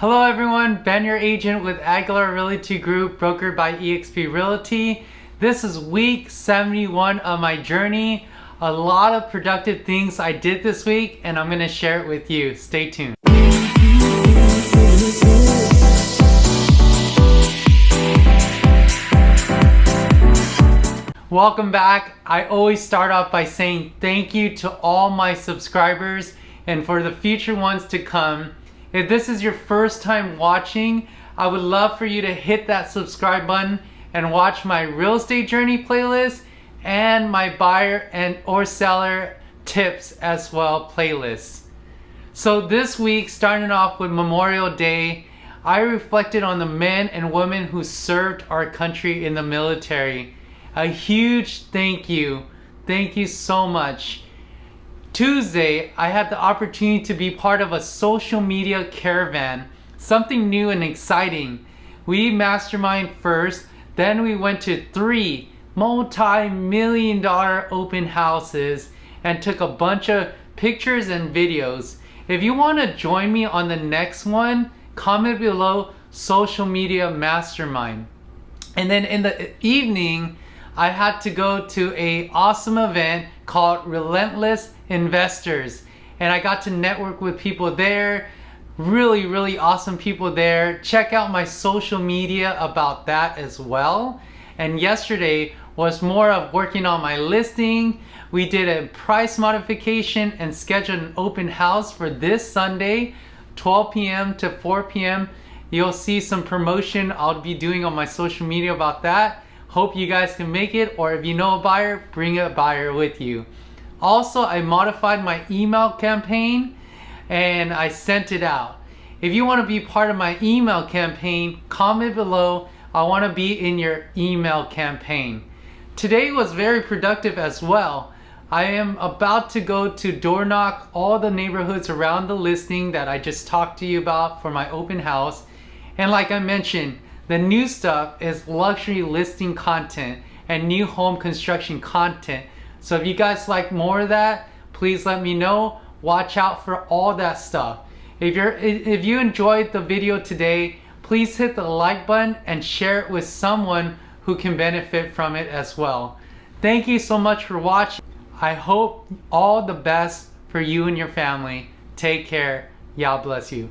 Hello everyone, Ben your agent with Aguilar Realty Group, brokered by eXp Realty. This is week 71 of my journey. A lot of productive things I did this week and I'm going to share it with you. Stay tuned. Welcome back. I always start off by saying thank you to all my subscribers and for the future ones to come. If this is your first time watching, I would love for you to hit that subscribe button and watch my real estate journey playlist and my buyer and or seller tips as well playlists. So this week, starting off with Memorial Day, I reflected on the men and women who served our country in the military. A huge thank you. Thank you so much. Tuesday, I had the opportunity to be part of a social media caravan, something new and exciting. We mastermind first, then we went to 3 multi-million-dollar open houses and took a bunch of pictures and videos. If you want to join me on the next one, comment below social media mastermind. And then in the evening, I had to go to an awesome event called Relentless Investors, and I got to network with people there. Really awesome people there. Check out my social media about that as well. And yesterday was more of working on my listing. We did a price modification and scheduled an open house for this Sunday, 12 p.m. to 4 p.m. You'll see some promotion I'll be doing on my social media about that. Hope you guys can make it, or if you know a buyer, bring a buyer with you. Also, I modified my email campaign and I sent it out. If you want to be part of my email campaign, comment below. I want to be in your email campaign. Today was very productive as well. I am about to go to door knock all the neighborhoods around the listing that I just talked to you about for my open house. And like I mentioned, the new stuff is luxury listing content and new home construction content. So if you guys like more of that, please let me know. Watch out for all that stuff. If you enjoyed the video today, please hit the like button and share it with someone who can benefit from it as well. Thank you so much for watching. I hope all the best for you and your family. Take care. Yah bless you.